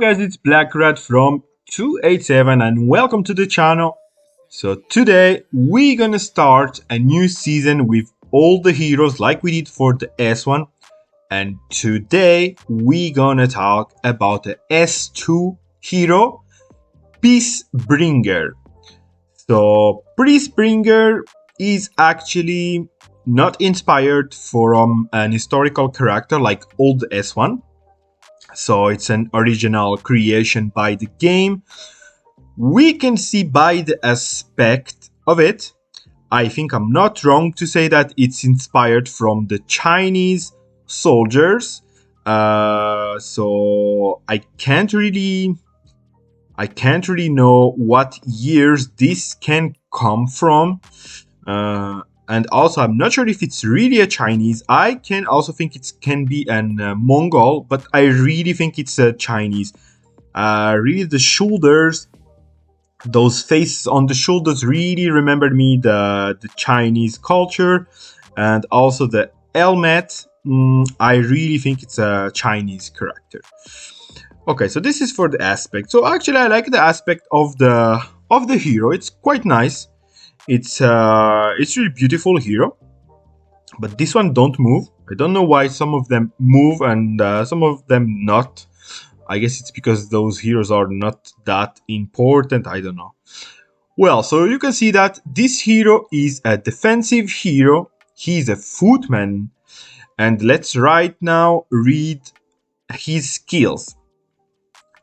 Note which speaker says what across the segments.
Speaker 1: guys, it's Black Rat from 287 and welcome to the channel. So today we're gonna start a new season with all the heroes like we did for the S1, and today we're gonna talk about the S2 hero, Peacebringer. So Peacebringer is actually not inspired from an historical character like old S1. So it's an original creation by the game. We can see by the aspect of it, I think I'm not wrong to say that it's inspired from the Chinese soldiers. So I can't really know what years this can come from. And also, I'm not sure if it's really a Chinese. I can also think it can be an Mongol, but I really think it's a Chinese. Really, the shoulders, those faces on the shoulders really remembered me the Chinese culture, and also the helmet. I really think it's a Chinese character. Okay, so this is for the aspect. So actually, I like the aspect of the hero. It's quite nice. It's really beautiful hero, but this one don't move. I don't know why some of them move and some of them not. I guess it's because those heroes are not that important. I don't know. Well, so you can see that this hero is a defensive hero. He's a footman, and let's right now read his skills.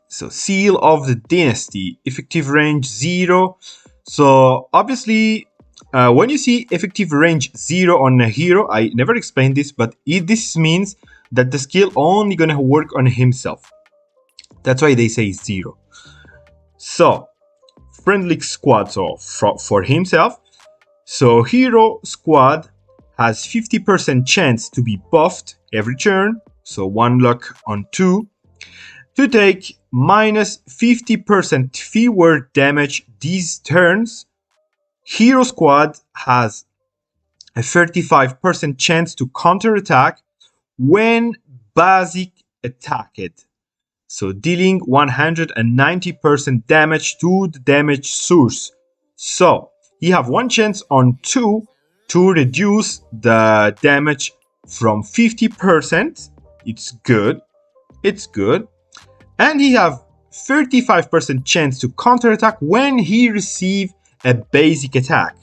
Speaker 1: So Seal of the Dynasty, effective range 0. So obviously, when you see effective range 0 on a hero, I never explained this, but this means that the skill only gonna work on himself. That's why they say 0. So, friendly squad, so for himself. So hero squad has 50% chance to be buffed every turn, so 1 luck on 2. To take minus 50% fewer damage these turns. Hero squad has a 35% chance to counterattack when basic attacked. So dealing 190% damage to the damage source. So you have 1 chance on 2 to reduce the damage from 50%. It's good. It's good. And he have 35% chance to counterattack when he receive a basic attack.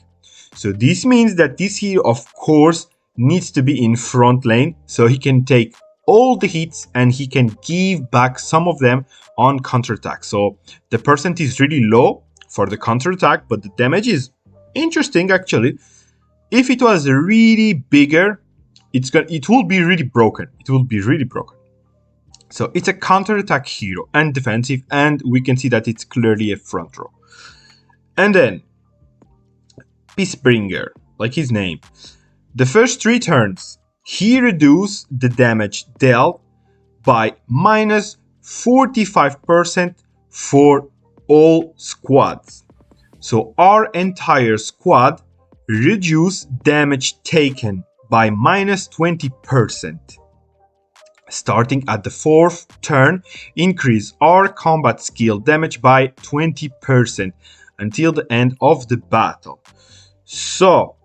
Speaker 1: So this means that this hero, of course, needs to be in front lane so he can take all the hits and he can give back some of them on counterattack. So the percent is really low for the counterattack, but the damage is interesting actually. If it was really bigger, it will be really broken. It will be really broken. So it's a counterattack hero and defensive, and we can see that it's clearly a front row. And then Peacebringer, like his name. The first 3 turns, he reduces the damage dealt by minus 45% for all squads. So our entire squad reduce damage taken by minus 20%. Starting at the 4th turn, increase our combat skill damage by 20% until the end of the battle. So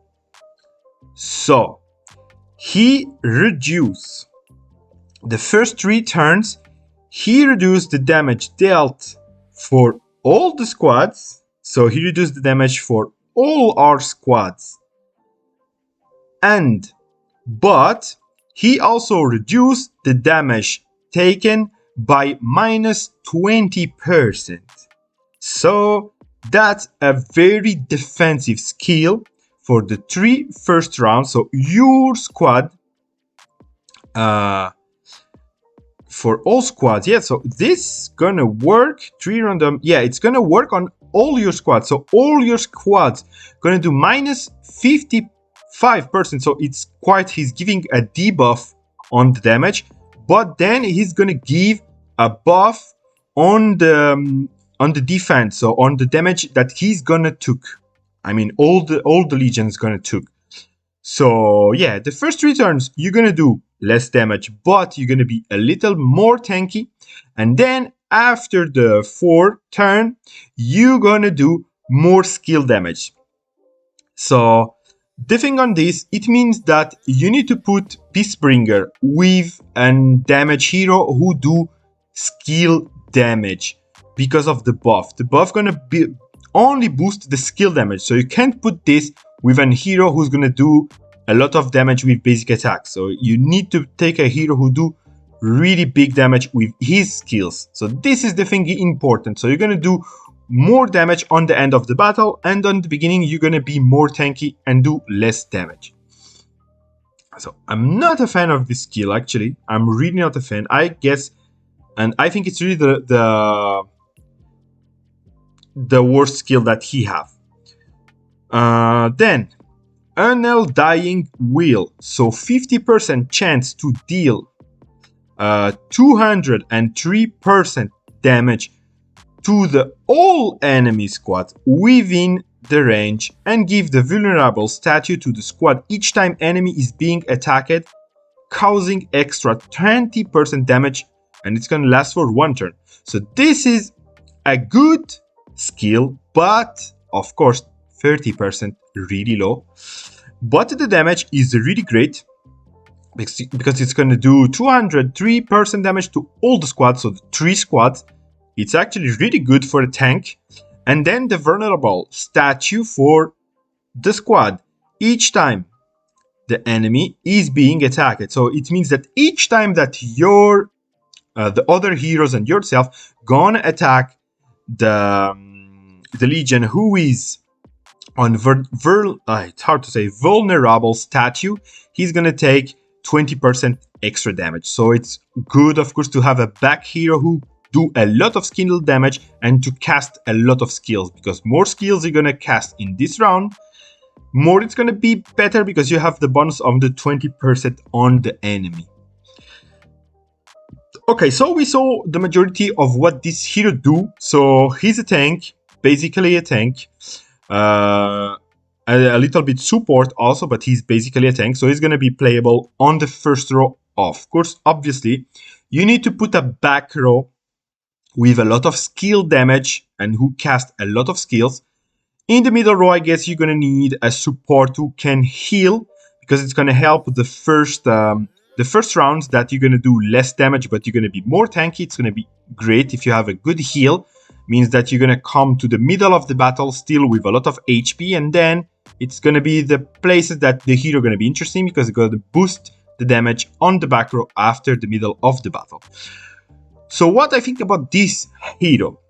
Speaker 1: he reduced the first 3 turns. He reduced the damage dealt for all the squads. So he reduced the damage for all our squads. But he also reduced the damage taken by minus 20%. So that's a very defensive skill for the 3 first rounds. So your squad, for all squads, yeah, so this gonna work 3 random, yeah, it's gonna work on all your squads. So all your squads gonna do minus 55%. So it's quite, he's giving a debuff on the damage, but then he's gonna give a buff on the defense, so on the damage that he's gonna took. I mean, all the legions gonna took. So yeah, the first 3 turns you're gonna do less damage, but you're gonna be a little more tanky, and then after the 4th turn, you're gonna do more skill damage. So the thing on this, it means that you need to put Peacebringer with a damage hero who do skill damage because of the buff. The buff gonna be only boost the skill damage, so you can't put this with a hero who's gonna do a lot of damage with basic attacks. So you need to take a hero who do really big damage with his skills. So this is the thing important. So you're gonna do more damage on the end of the battle, and on the beginning you're gonna be more tanky and do less damage. So I'm not a fan of this skill, actually. I'm really not a fan, I guess, and I think it's really the worst skill that he have. Then Undying Will, so 50% chance to deal 203% damage to the all enemy squad within the range, and give the vulnerable statue to the squad each time enemy is being attacked, causing extra 20% damage, and it's gonna last for 1 turn. So this is a good skill, but of course 30% really low. But the damage is really great because it's gonna do 203% damage to all the squads, so the 3 squads. It's actually really good for a tank. And then the vulnerable statue for the squad each time the enemy is being attacked. So it means that each time that your the other heroes and yourself gonna attack the legion who is on it's hard to say, vulnerable statue, he's gonna take 20% extra damage. So it's good, of course, to have a back hero who do a lot of skill damage and to cast a lot of skills, because more skills you're gonna cast in this round, more it's gonna be better because you have the bonus of the 20% on the enemy. Okay, so we saw the majority of what this hero do. So he's a tank, basically a tank. A little bit support also, but he's basically a tank. So he's gonna be playable on the first row. Of course, obviously, you need to put a back row with a lot of skill damage and who cast a lot of skills. In the middle row, I guess you're gonna need a support who can heal, because it's gonna help the first rounds that you're gonna do less damage, but you're gonna be more tanky. It's gonna be great if you have a good heal. Means that you're gonna come to the middle of the battle still with a lot of HP, and then it's gonna be the places that the hero gonna be interesting, because it's gonna boost the damage on the back row after the middle of the battle. So what I think about this hero,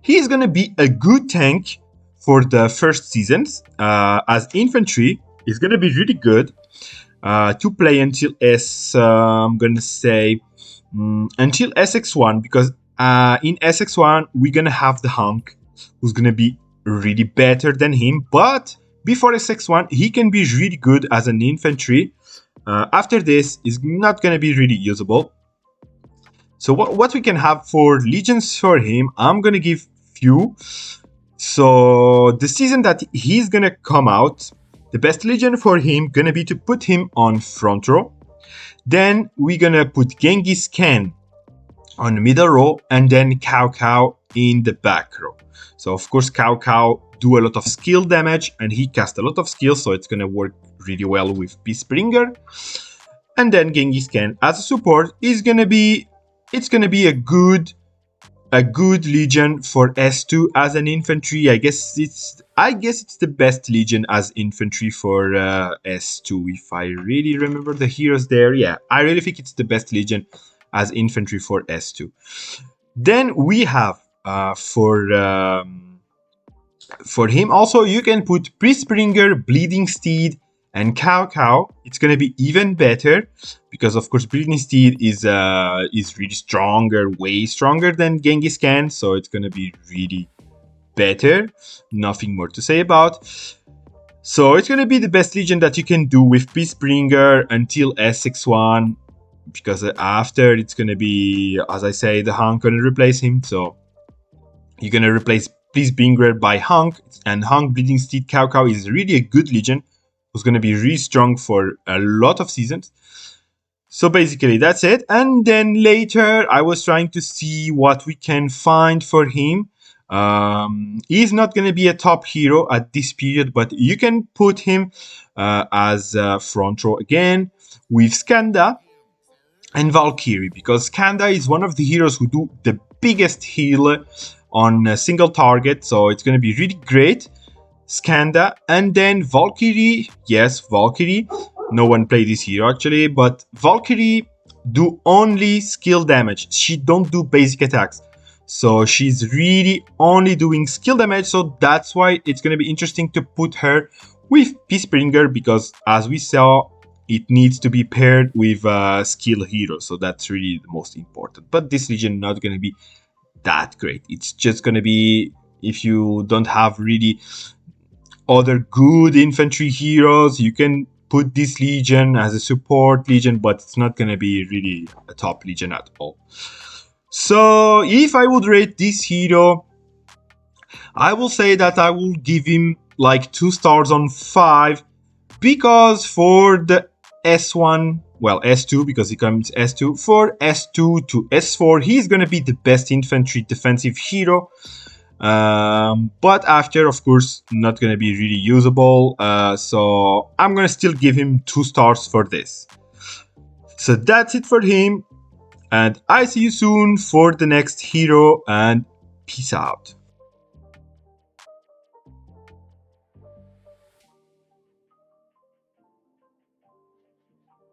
Speaker 1: he's gonna be a good tank for the first seasons. As infantry, it's gonna be really good to play until I'm gonna say until SX1, because in SX1 we're gonna have the Hunk, who's gonna be really better than him. But before SX1, he can be really good as an infantry. After this, is not gonna be really usable. So what we can have for legions for him, I'm gonna give few. So the season that he's gonna come out, the best legion for him gonna be to put him on front row. Then we're gonna put Genghis Khan on the middle row, and then Cao Cao in the back row. So of course Cao Cao do a lot of skill damage and he cast a lot of skills, so it's gonna work really well with Peacebringer. And then Genghis Khan as a support is gonna be a good legion for S2 as an infantry. I guess it's the best legion as infantry for S2, if I really remember the heroes there. Yeah, I really think it's the best legion as infantry for S2. Then we have for him also, you can put Peacebringer, Bleeding Steed, and Cao Cao. It's gonna be even better because of course Bleeding Steed is really stronger, way stronger than Genghis Khan, so it's gonna be really better. Nothing more to say about. So it's gonna be the best legion that you can do with Peacebringer until SX1, because after it's gonna be, as I say, the Hunk gonna replace him. So you're gonna replace Peacebringer by Hunk, and Hunk, Bleeding Steed, Cao Cao is really a good legion who's gonna be really strong for a lot of seasons. So basically that's it. And then later I was trying to see what we can find for him. He's not going to be a top hero at this period, but you can put him as front row again with Skanda and Valkyrie, because Skanda is one of the heroes who do the biggest heal on a single target, so it's going to be really great. Skanda, and then Valkyrie. Yes, Valkyrie. No one played this hero actually, but Valkyrie do only skill damage. She don't do basic attacks. So she's really only doing skill damage, so that's why it's going to be interesting to put her with Peacebringer, because as we saw, it needs to be paired with a skill hero, so that's really the most important. But this legion not going to be that great. It's just going to be, if you don't have really other good infantry heroes, you can put this legion as a support legion, but it's not going to be really a top legion at all. So if I would rate this hero, I will say that I will give him like 2 stars on 5, because for the S1, well, S2, because he comes S2, for S2 to S4, he's going to be the best infantry defensive hero. But after, of course, not going to be really usable. So I'm going to still give him 2 stars for this. So that's it for him. And I see you soon for the next hero, and peace out.